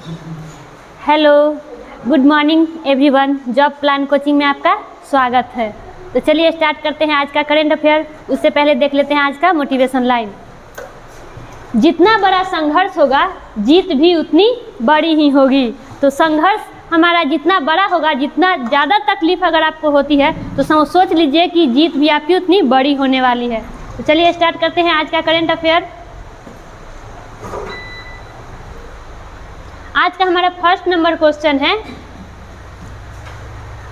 Hello, good morning everyone. Job plan coaching में आपका स्वागत है। तो चलिए स्टार्ट करते हैं आज का करंट अफेयर। उससे पहले देख लेते हैं आज का मोटिवेशन लाइन। जितना बड़ा संघर्ष होगा जीत भी उतनी बड़ी ही होगी। तो संघर्ष हमारा जितना बड़ा होगा, जितना ज़्यादा तकलीफ अगर आपको होती है तो सोच लीजिए कि जीत भी आपकी उतनी बड़ी होने वाली है। तो चलिए स्टार्ट करते हैं आज का करंट अफेयर। आज का हमारा फर्स्ट नंबर क्वेश्चन है,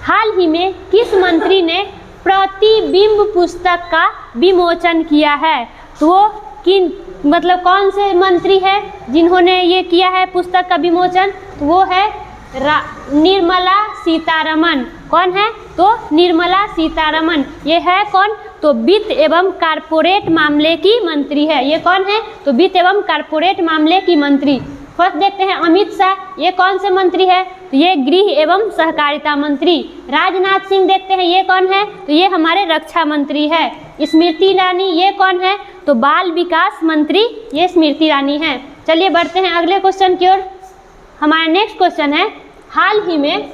हाल ही में किस मंत्री ने प्रतिबिंब पुस्तक का विमोचन किया है? तो वो किन कौन से मंत्री है जिन्होंने ये किया है पुस्तक का विमोचन? तो वो है निर्मला सीतारमण। कौन है? तो निर्मला सीतारमण। ये है कौन? तो वित्त एवं कारपोरेट मामले की मंत्री है। ये कौन है? तो वित्त एवं कारपोरेट मामले की मंत्री। फर्स्ट देखते हैं अमित शाह। ये कौन से मंत्री है? तो ये गृह एवं सहकारिता मंत्री। राजनाथ सिंह देखते हैं, ये कौन है? तो ये हमारे रक्षा मंत्री है। स्मृति ईरानी, ये कौन है? तो बाल विकास मंत्री, ये स्मृति ईरानी है। चलिए बढ़ते हैं अगले क्वेश्चन की ओर। हमारा नेक्स्ट क्वेश्चन है, हाल ही में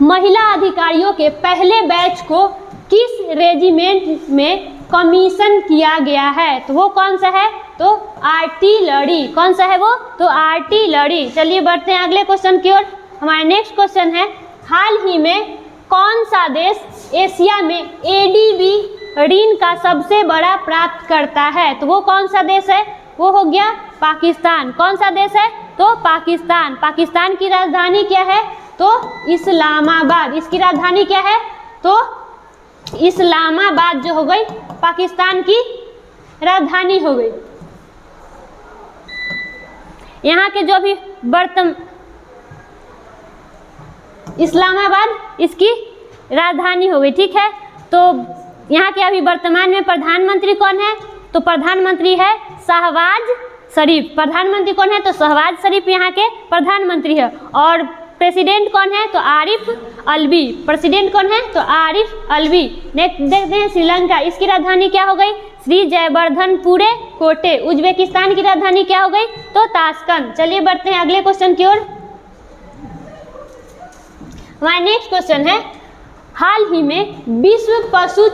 महिला अधिकारियों के पहले बैच को किस रेजिमेंट में कमीशन किया गया है? तो वो कौन सा है? तो आर्टिलरी। कौन सा है वो? तो आर्टिलरी। चलिए बढ़ते हैं अगले क्वेश्चन की ओर। हमारा नेक्स्ट क्वेश्चन है, हाल ही में कौन सा देश एशिया में एडीबी ऋण का सबसे बड़ा प्राप्त करता है? तो वो कौन सा देश है? वो हो गया पाकिस्तान। कौन सा देश है? तो पाकिस्तान। पाकिस्तान की राजधानी क्या है? तो इस्लामाबाद। इसकी राजधानी क्या है? तो इस्लामाबाद जो हो गई पाकिस्तान की राजधानी हो गई। यहाँ के जो भी इस्लामाबाद इसकी राजधानी हो गई। ठीक है, तो यहाँ के अभी वर्तमान में प्रधानमंत्री कौन है? तो प्रधानमंत्री है शहबाज शरीफ। प्रधानमंत्री कौन है? तो शहबाज शरीफ यहाँ के प्रधानमंत्री है। और प्रेसिडेंट कौन है? तो आरिफ अलवी। प्रेसिडेंट कौन है? तो आरिफ अलवी। नेक्स्ट देखते हैं श्रीलंका। इसकी राजधानी क्या हो गई? श्री जयवर्धनपुरे कोटे। उज्बेकिस्तान की राजधानी क्या हो गई? तो ताशकंद। चलिए बढ़ते हैं अगले क्वेश्चन की ओर। हमारा नेक्स्ट क्वेश्चन है, हाल ही में विश्व पशु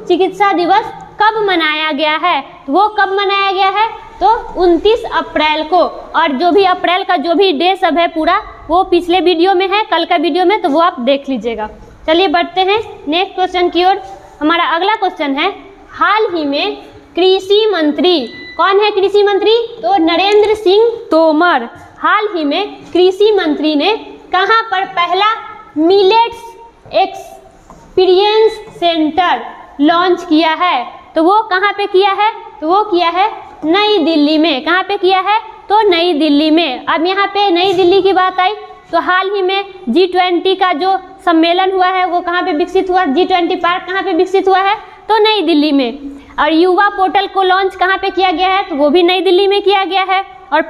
चिकित्सा दिवस कब मनाया गया है? तो वो कब मनाया गया है? तो 29 अप्रैल को। और जो भी अप्रैल का जो भी डे सब है पूरा वो पिछले वीडियो में है, कल का वीडियो में, तो वो आप देख लीजिएगा। चलिए बढ़ते हैं नेक्स्ट क्वेश्चन की ओर। हमारा अगला क्वेश्चन है, हाल ही में कृषि मंत्री, कौन है कृषि मंत्री? तो नरेंद्र सिंह तोमर। हाल ही में कृषि मंत्री ने कहाँ पर पहला मिलेट्स एक्सपीरियंस सेंटर लॉन्च किया है? तो वो कहाँ पे किया है? तो वो किया है नई दिल्ली में। कहाँ पे किया है? तो नई दिल्ली में। अब यहाँ पे नई दिल्ली की बात आई तो हाल ही में G20 का जो सम्मेलन हुआ है वो कहाँ पे विकसित हुआ? G20 पार्क कहाँ पे विकसित हुआ है? तो नई दिल्ली में। और युवा पोर्टल को लॉन्च कहाँ पे किया गया है? तो वो भी नई दिल्ली में किया गया है। और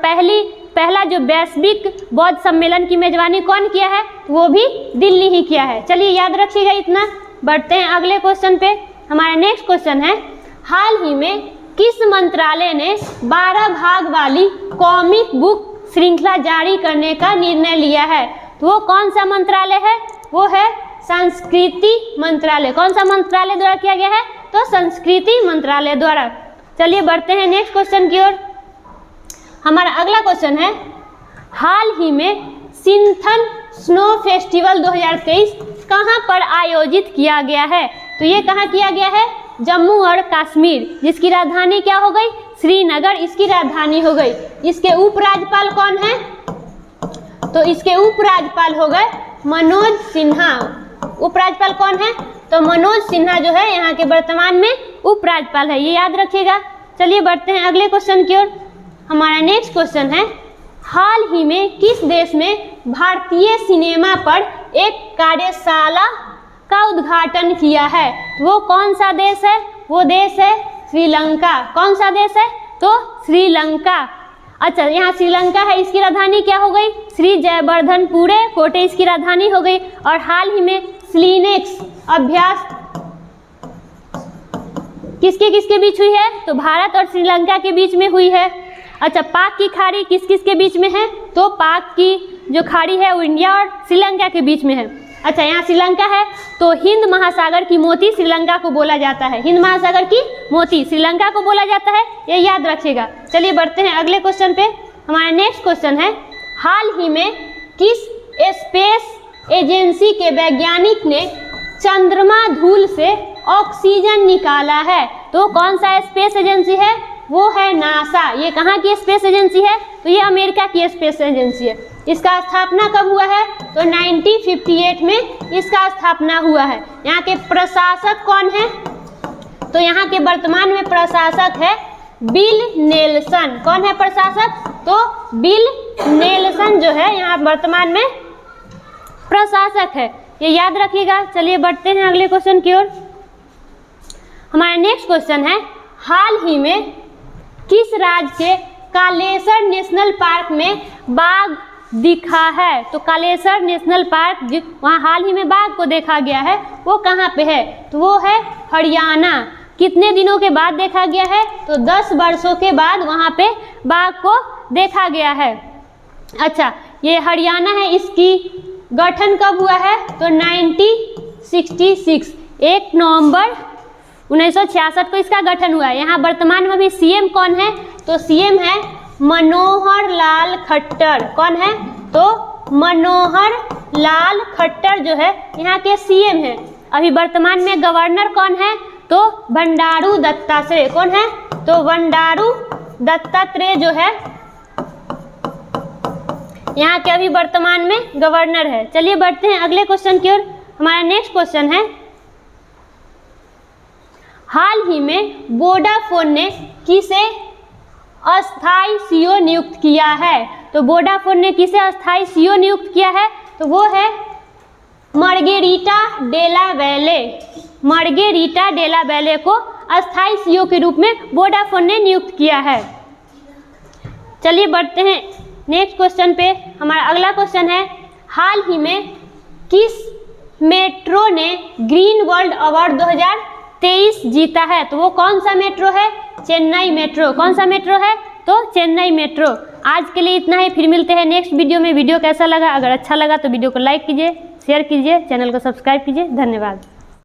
पहला जो वैश्विक बौद्ध सम्मेलन की मेजबानी कौन किया है? वो भी दिल्ली ही किया है। चलिए याद रखिएगा इतना। बढ़ते हैं अगले क्वेश्चन पे। हमारा नेक्स्ट क्वेश्चन है, हाल ही में किस मंत्रालय ने 12 भाग वाली कॉमिक बुक श्रृंखला जारी करने का निर्णय लिया है? तो वो कौन सा मंत्रालय है? वो है संस्कृति मंत्रालय। कौन सा मंत्रालय द्वारा किया गया है? तो संस्कृति मंत्रालय द्वारा। चलिए बढ़ते हैं नेक्स्ट क्वेश्चन की ओर। हमारा अगला क्वेश्चन है, हाल ही में सिंथन स्नो फेस्टिवल 2023 कहाँ पर आयोजित किया गया है? तो ये कहाँ किया गया है? जम्मू और कश्मीर। जिसकी राजधानी क्या हो गई? श्रीनगर इसकी राजधानी हो गई। इसके उपराज्यपाल कौन है? तो इसके उपराज्यपाल हो गए मनोज सिन्हा। उपराज्यपाल कौन है? तो मनोज सिन्हा जो है यहाँ के वर्तमान में उपराज्यपाल है, ये याद रखिएगा। चलिए बढ़ते हैं अगले क्वेश्चन की ओर। हमारा नेक्स्ट क्वेश्चन है, हाल ही में किस देश में भारतीय सिनेमा पर एक कार्यशाला का उद्घाटन किया है? वो कौन सा देश है? वो देश है श्रीलंका। कौन सा देश है? तो श्रीलंका। अच्छा, यहाँ श्रीलंका है, इसकी राजधानी क्या हो गई? श्री जयवर्धनपुरे कोटे इसकी राजधानी हो गई। और हाल ही में स्लीनेक्स अभ्यास किसके किसके बीच हुई है? तो भारत और श्रीलंका के बीच में हुई है। अच्छा, पाक की खाड़ी किस किस के बीच में है? तो पाक की जो खाड़ी है वो इंडिया और श्रीलंका के बीच में है। अच्छा, यहाँ श्रीलंका है तो हिंद महासागर की मोती श्रीलंका को बोला जाता है। हिंद महासागर की मोती श्रीलंका को बोला जाता है, ये याद रखिएगा। चलिए बढ़ते हैं अगले क्वेश्चन पे। हमारा नेक्स्ट क्वेश्चन है, हाल ही में किस स्पेस एजेंसी के वैज्ञानिक ने चंद्रमा धूल से ऑक्सीजन निकाला है? तो कौन सा स्पेस एजेंसी है? वो है नासा। ये कहाँ की स्पेस एजेंसी है? तो ये अमेरिका की स्पेस एजेंसी है। इसका स्थापना कब हुआ है? तो 1958 में इसका स्थापना हुआ है। यहाँ के प्रशासक कौन है? तो यहाँ के वर्तमान में प्रशासक है बिल नेल्सन। कौन है प्रशासक? तो बिल नेल्सन जो है यहाँ वर्तमान में प्रशासक है, ये याद रखिएगा। चलिए बढ़ते हैं अगले क्वेश्चन की ओर। हमारा नेक्स्ट क्वेश्चन है, हाल ही में किस राज्य के कालेसर नेशनल पार्क में बाघ दिखा है? तो कालेसर नेशनल पार्क वहाँ हाल ही में बाघ को देखा गया है, वो कहाँ पे है? तो वो है हरियाणा। कितने दिनों के बाद देखा गया है? तो 10 वर्षों के बाद वहाँ पे बाघ को देखा गया है। अच्छा, ये हरियाणा है, इसकी गठन कब हुआ है? तो 1966, 1 नवंबर 1966 को इसका गठन हुआ है। यहाँ वर्तमान में भी सीएम कौन है? तो सीएम है मनोहर लाल खट्टर। कौन है? तो मनोहर लाल खट्टर जो है यहाँ के सीएम है। अभी वर्तमान में गवर्नर कौन है? तो बंडारू दत्तात्रेय। कौन है? तो बंडारू दत्तात्रेय जो है यहाँ के अभी वर्तमान में गवर्नर है। चलिए बढ़ते हैं अगले क्वेश्चन की ओर। हमारा नेक्स्ट क्वेश्चन है, हाल ही में वोडाफोन ने किसे अस्थाई सीईओ नियुक्त किया है? तो वोडाफोन ने किसे अस्थाई सीईओ नियुक्त किया है? तो वो है मार्गेरिटा डेला वैले। मार्गेरिटा डेला वैले को अस्थाई सीईओ के रूप में वोडाफोन ने नियुक्त किया है। चलिए बढ़ते हैं नेक्स्ट क्वेश्चन पे। हमारा अगला क्वेश्चन है, हाल ही में किस मेट्रो ने ग्रीन वर्ल्ड अवार्ड 2023 जीता है? तो वो कौन सा मेट्रो है? चेन्नई मेट्रो। कौन सा मेट्रो है? तो चेन्नई मेट्रो। आज के लिए इतना ही, फिर मिलते हैं नेक्स्ट वीडियो में। वीडियो कैसा लगा? अगर अच्छा लगा तो वीडियो को लाइक कीजिए, शेयर कीजिए, चैनल को सब्सक्राइब कीजिए। धन्यवाद।